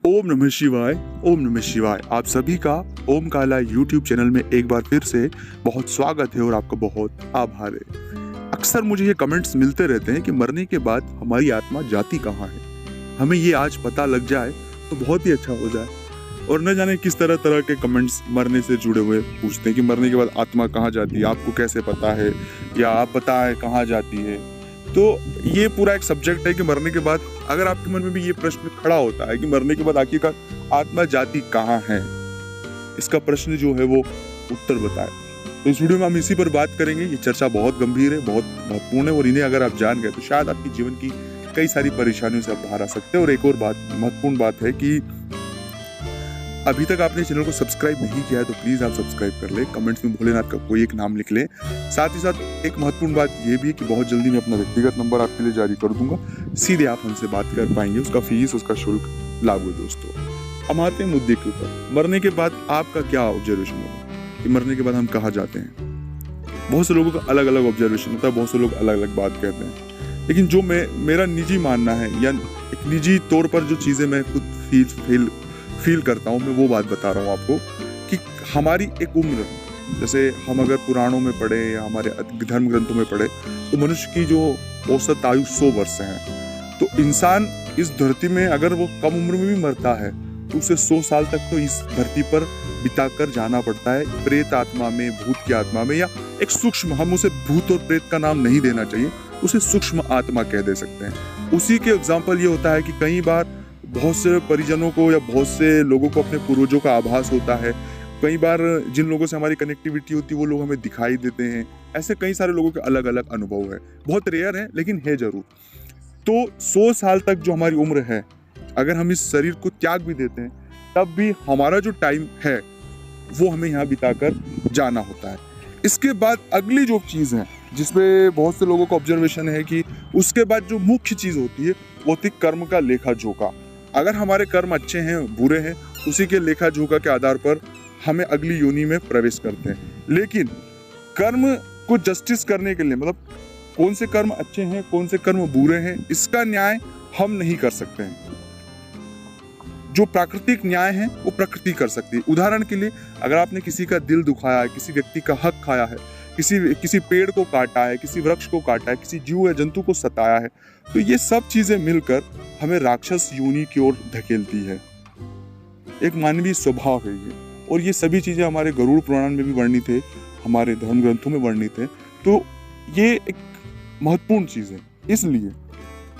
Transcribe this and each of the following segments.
ओम नमः शिवाय। ओम नमः शिवाय। आप सभी का ओम काला यूट्यूब चैनल में एक बार फिर से बहुत स्वागत है और आपका बहुत आभार है। अक्सर मुझे ये कमेंट्स मिलते रहते हैं कि मरने के बाद हमारी आत्मा जाती कहाँ है। हमें ये आज पता लग जाए तो बहुत ही अच्छा हो जाए। और न जाने किस तरह तरह के कमेंट्स मरने से जुड़े हुए पूछते हैं कि मरने के बाद आत्मा कहाँ जाती है, आपको कैसे पता है, या आप बताएं कहाँ जाती है। तो ये पूरा एक सब्जेक्ट है कि मरने के बाद अगर आपके मन में भी ये प्रश्न खड़ा होता है कि मरने के बाद आखिरकार आत्मा जाती कहाँ है, इसका प्रश्न जो है वो उत्तर बताए। तो इस वीडियो में हम इसी पर बात करेंगे। ये चर्चा बहुत गंभीर है, बहुत महत्वपूर्ण है और इन्हें अगर आप जान गए तो शायद आपके जीवन की कई सारी परेशानियों से आप बाहर आ सकते हैं। और एक और बात, महत्वपूर्ण बात है कि अभी तक आपने चैनल को सब्सक्राइब नहीं किया है तो प्लीज आप सब्सक्राइब कर ले। कमेंट्स में भोलेनाथ का कोई एक नाम लिख ले। साथ ही साथ एक महत्वपूर्ण बात ये भी है कि बहुत जल्दी मैं अपना व्यक्तिगत नंबर आपके लिए जारी कर दूंगा, सीधे आप हमसे बात कर पाएंगे। उसका फीस, उसका शुल्क लागू है। दोस्तों, हम आते हैं मुद्दे के ऊपर। मरने के बाद आपका क्या ऑब्जर्वेशन होगा कि मरने के बाद हम कहाँ जाते हैं। बहुत से लोगों का अलग अलग ऑब्जर्वेशन होता है, बहुत से लोग अलग अलग बात कहते हैं। लेकिन जो मेरा निजी मानना है या एक निजी तौर पर जो चीजें मैं खुद फील करता हूँ, मैं वो बात बता रहा हूँ आपको कि हमारी एक उम्र, जैसे हम अगर पुराणों में पढ़े या हमारे धर्म ग्रंथों में पढ़े तो मनुष्य की जो औसत आयु 100 वर्ष है। तो इंसान इस धरती में अगर वो कम उम्र में भी मरता है तो उसे 100 साल तक तो इस धरती पर बिताकर जाना पड़ता है, प्रेत आत्मा में, भूत की आत्मा में, या एक सूक्ष्म, हम उसे भूत और प्रेत का नाम नहीं देना चाहिए, उसे सूक्ष्म आत्मा कह दे सकते हैं। उसी के एग्जाम्पल ये होता है कि कई बार बहुत से परिजनों को या बहुत से लोगों को अपने पूर्वजों का आभास होता है। कई बार जिन लोगों से हमारी कनेक्टिविटी होती है वो लोग हमें दिखाई देते हैं। ऐसे कई सारे लोगों के अलग अलग अनुभव है, बहुत रेयर है लेकिन है जरूर। तो 100 साल तक जो हमारी उम्र है, अगर हम इस शरीर को त्याग भी देते हैं तब भी हमारा जो टाइम है वो हमें यहाँ बिताकर जाना होता है। इसके बाद अगली जो चीज़ है जिसमें बहुत से लोगों का ऑब्जर्वेशन है कि उसके बाद जो मुख्य चीज़ होती है वो होती कर्म का लेखा जोखा। अगर हमारे कर्म अच्छे हैं, बुरे हैं, उसी के लेखा जोखा के आधार पर हमें अगली योनि में प्रवेश करते हैं। लेकिन कर्म को जस्टिस करने के लिए, मतलब कौन से कर्म अच्छे हैं, कौन से कर्म बुरे हैं, इसका न्याय हम नहीं कर सकते हैं। जो प्राकृतिक न्याय है वो प्रकृति कर सकती है। उदाहरण के लिए, अगर आपने किसी का दिल दुखाया है, किसी व्यक्ति का हक खाया है, किसी पेड़ को काटा है, किसी वृक्ष को काटा है, किसी जीव या जंतु को सताया है, तो ये सब चीजें मिलकर हमें राक्षस योनि की ओर धकेलती है। एक मानवीय स्वभाव है ये। और ये सभी चीजें हमारे गरुड़ पुराण में भी वर्णित है, हमारे धर्म ग्रंथों में वर्णित है। तो ये एक महत्वपूर्ण चीज है। इसलिए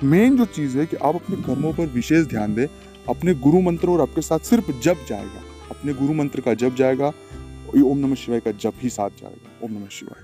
मेन जो चीज है कि आप अपने कर्मों पर विशेष ध्यान दें। अपने गुरु मंत्र और आपके साथ सिर्फ जप जाएगा, अपने गुरु मंत्र का जप जाएगा, ओम नमः शिवाय का जप ही साथ जाएगा। ओम नमः शिवाय।